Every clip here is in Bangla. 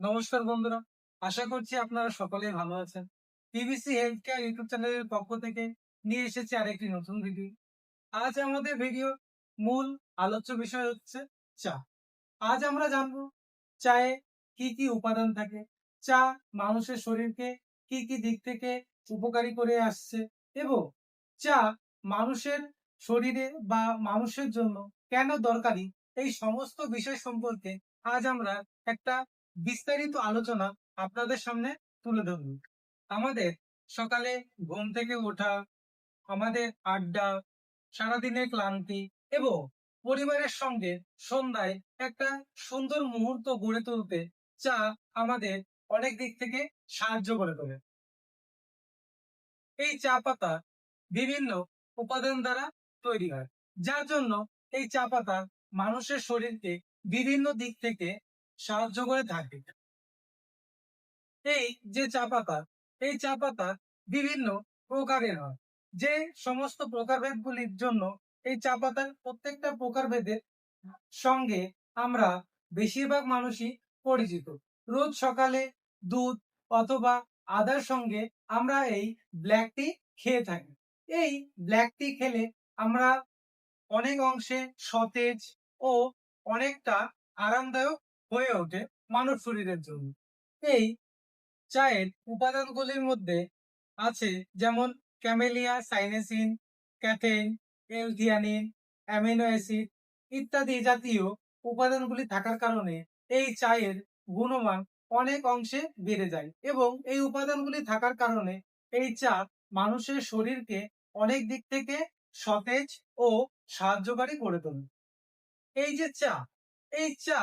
নমস্কার বন্ধুরা, আশা করছি আপনারা সকলেই ভালো আছেন। পিবিসি হেলথ কেয়ার ইউটিউব চ্যানেলের পক্ষ থেকে নিয়ে এসেছি আরেকটি নতুন ভিডিও। আজ আমাদের ভিডিওর মূল আলোচ্য বিষয় হচ্ছে চা। আজ আমরা জানবো চায়ে কি কি উপাদান থাকে, চা মানুষের শরীরকে কি কি দিক থেকে উপকারী করে আসছে এবং চা মানুষের শরীরে বা মানুষের জন্য কেন দরকারি, এই সমস্ত বিষয় সম্পর্কে আজ আমরা একটা বিস্তারিত আলোচনা আপনাদের সামনে তুলে ধরব। আমাদের সকালে ঘুম থেকে ওঠা, আমাদের আড্ডা, সারাদিনের ক্লান্তি এবং পরিবারের সঙ্গে সন্ধ্যায় একটা সুন্দর মুহূর্ত গড়ে তুলতে চা আমাদের অনেক দিক থেকে সাহায্য করে তোলে। এই চা পাতা বিভিন্ন উপাদান দ্বারা তৈরি হয়, যার জন্য এই চা পাতা মানুষের শরীরকে বিভিন্ন দিক থেকে সাহায্য করে থাকে। এই যে চা পাতা, এই চা পাতা বিভিন্ন প্রকারের হয়। যে সমস্ত প্রকারভেদগুলির জন্য এই চা পাতার প্রত্যেকটা প্রকারভেদের সঙ্গে আমরা বেশিরভাগ মানুষই পরিচিত। রোজ সকালে দুধ অথবা আদার সঙ্গে আমরা এই ব্ল্যাক টি খেয়ে থাকি। এই ব্ল্যাক টি খেলে আমরা অনেক অংশে সতেজ ও অনেকটা আরামদায়ক হয়ে ওঠে মানব শরীরের জন্য। এই চায়ের উপাদানগুলির মধ্যে আছে যেমন camellia sinensis, caffeine, L theanine, amino acid ইত্যাদি জাতীয় উপাদানগুলি থাকার কারণে এই চায়ের গুণমান অনেক অংশে বেড়ে যায় এবং এই উপাদানগুলি থাকার কারণে এই চা মানুষের শরীরকে অনেক দিক থেকে সতেজ ও সাহায্যকারী করে তোলে। এই যে চা, এই চা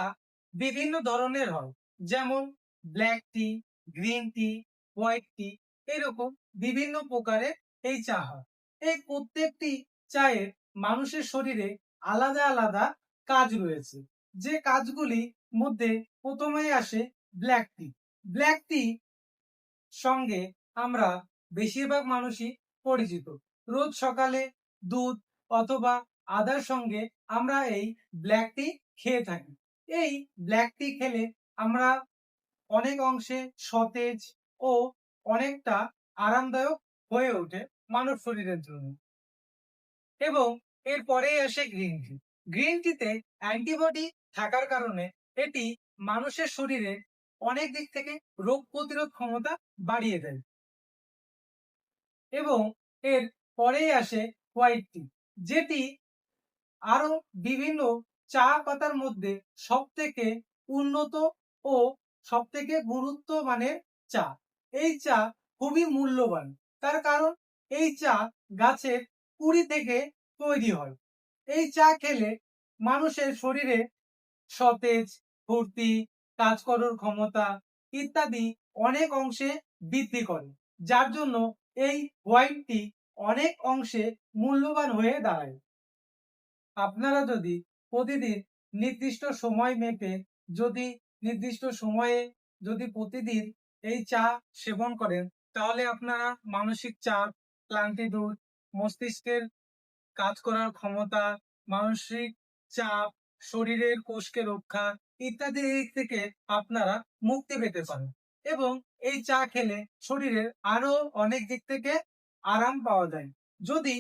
বিভিন্ন ধরনের হয়, যেমন ব্ল্যাক টি, গ্রিন টি, হোয়াইট টি, এরকম বিভিন্ন প্রকারের এই চা হয়। এই প্রত্যেকটি চায়ের মানুষের শরীরে আলাদা আলাদা কাজ রয়েছে। যে কাজগুলি মধ্যে প্রথমেই আসে ব্ল্যাক টি। ব্ল্যাক টি সঙ্গে আমরা বেশিরভাগ মানুষই পরিচিত। রোজ সকালে দুধ অথবা আদার সঙ্গে আমরা এই ব্ল্যাক টি খেয়ে থাকি। এই ব্ল্যাক টি খেলে আমরা অনেক অংশে সতেজ ও অনেকটা আরামদায়ক হয়ে ওঠে মানব শরীরের জন্য। এবং এরপরেই আসে গ্রিন টি। গ্রিন টিতে অ্যান্টিবডি থাকার কারণে এটি মানুষের শরীরে অনেক দিক থেকে রোগ প্রতিরোধ ক্ষমতা বাড়িয়ে দেয়। এবং এর পরেই আসে হোয়াইট টি, যেটি আরো বিভিন্ন চা পাতার মধ্যে সবথেকে উন্নত ও সবথেকে গুরুত্ব মানের চা। এই চা খুবই মূল্যবান, তার কারণ এই চা গাছের কুড়ি থেকে তৈরি হয়। এই চা খেলে মানুষের শরীরে সতেজ, ফুর্তি, কাজ করার ক্ষমতা ইত্যাদি অনেক অংশে বৃদ্ধি করে, যার জন্য এই হোয়াইট টি অনেক অংশে মূল্যবান হয়ে দাঁড়ায়। আপনারা যদি প্রতিদিন নির্দিষ্ট সময় মেপে যদি নির্দিষ্ট সময়ে যদি প্রতিদিন এই চা সেবন করেন, তাহলে আপনারা মানসিক চাপ, ক্লান্তি দূর, মস্তিষ্কের কাজ করার ক্ষমতা, মানসিক চাপ, শরীরের কোষকে রক্ষা ইত্যাদি দিক থেকে আপনারা মুক্তি পেতে পারেন এবং এই চা খেলে শরীরের আরো অনেক দিক থেকে আরাম পাওয়া যায়। যদি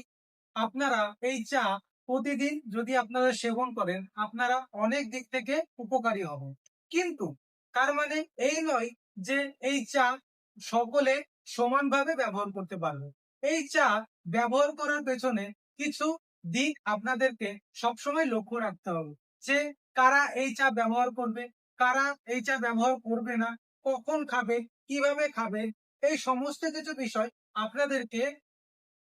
আপনারা এই চা প্রতিদিন যদি আপনারা সেবন করেন, আপনারা অনেক দিক থেকে উপকারী হবেন। কিন্তু তার মানে এই নয় যে এই চা সকলে সমানভাবে ব্যবহার করতে পারবে। এই চা ব্যবহার করার পেছনে কিছু দিক আপনাদেরকে সবসময় লক্ষ্য রাখতে হবে, যে কারা এই চা ব্যবহার করবে, কারা এই চা ব্যবহার করবে না, কখন খাবে, কিভাবে খাবে, এই সমস্ত কিছু বিষয় আপনাদেরকে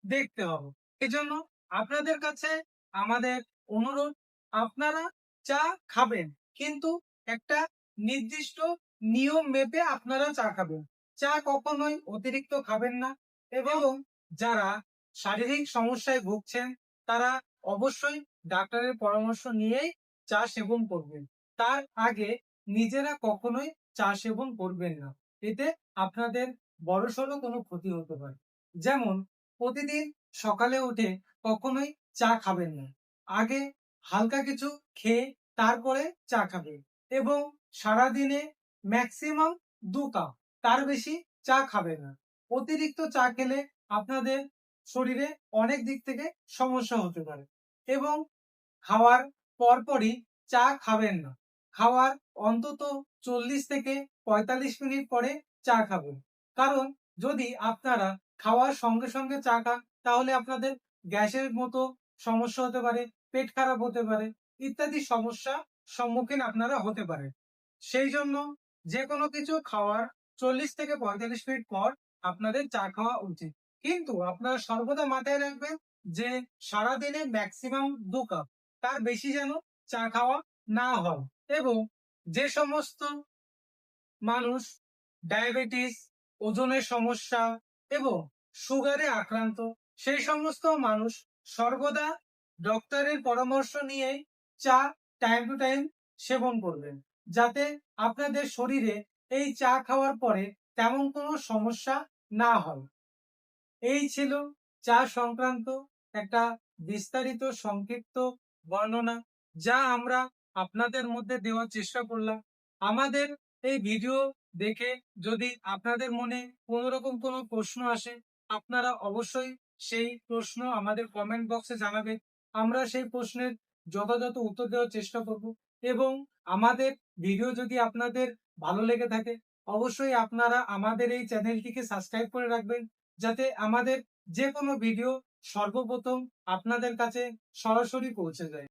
দেখতে হবে। এজন্য আপনাদের কাছে আমাদের অনুরোধ, আপনারা চা খাবেন, কিন্তু একটা নির্দিষ্ট নিয়ম মেপে আপনারা চা খাবেন। চা কখনোই অতিরিক্ত খাবেন না এবং যারা শারীরিক সমস্যায় ভুগছেন তারা অবশ্যই ডাক্তারের পরামর্শ নিয়েই চা সেবন করবেন। তার আগে নিজেরা কখনোই চা সেবন করবেন না, এতে আপনাদের বড়সড় কোনো ক্ষতি হতে পারে। যেমন প্রতিদিন সকালে উঠে কখনোই চা খাবেন না, আগে হালকা কিছু খেয়ে তারপরে চা খাবেন এবং সারাদিনে ম্যাক্সিমাম 2 কাপ, তার বেশি চা খাবেন না। অতিরিক্ত চা খেলে আপনাদের শরীরে অনেক দিক থেকে সমস্যা হতে পারে এবং খাওয়ার পরপরই চা খাবেন না। খাওয়ার অন্তত 40 থেকে 45 মিনিট পরে চা খাবেন। কারণ যদি আপনারা খাওয়ার সঙ্গে সঙ্গে চা খান তাহলে আপনাদের গ্যাসের মতো সমস্যা হতে পারে, পেট খারাপ হতে পারে ইত্যাদি সমস্যার সম্মুখীন আপনারা হতে পারেন। সেই জন্য যে কোনো কিছু খাওয়ার 40 থেকে 45 মিনিট পর আপনাদের চা খাওয়া উচিত। কিন্তু আপনারা সর্বদা মাথায় রাখবেন যে সারাদিনে ম্যাক্সিমাম 2 কাপ, তার বেশি যেন চা খাওয়া না হয়। এবং যে সমস্ত মানুষ ডায়াবেটিস, ওজনের সমস্যা এবং সুগারে আক্রান্ত সেই সমস্ত মানুষ সর্বদা ডক্টরের পরামর্শ নিয়েই চা টাইম টু টাইম সেবন করবেন, যাতে আপনাদের শরীরে এই চা খাওয়ার পরে তেমন কোনো সমস্যা না হয়। এই ছিল চা সংক্রান্ত একটা বিস্তারিত সংক্ষিপ্ত বর্ণনা, যা আমরা আপনাদের মধ্যে দেওয়ার চেষ্টা করলাম। আমাদের এই ভিডিও দেখে যদি আপনাদের মনে কোনো রকম কোনো প্রশ্ন আসে, আপনারা অবশ্যই সেই প্রশ্ন আমাদের কমেন্ট বক্সে জানাবেন। আমরা সেই প্রশ্নের যথাযথ উত্তর দেওয়ার চেষ্টা করব এবং আমাদের ভিডিও যদি আপনাদের ভালো লেগে থাকে অবশ্যই আপনারা আমাদের এই চ্যানেলটিকে সাবস্ক্রাইব করে রাখবেন, যাতে আমাদের যে কোনো ভিডিও সর্বপ্রথম আপনাদের কাছে সরাসরি পৌঁছে যায়।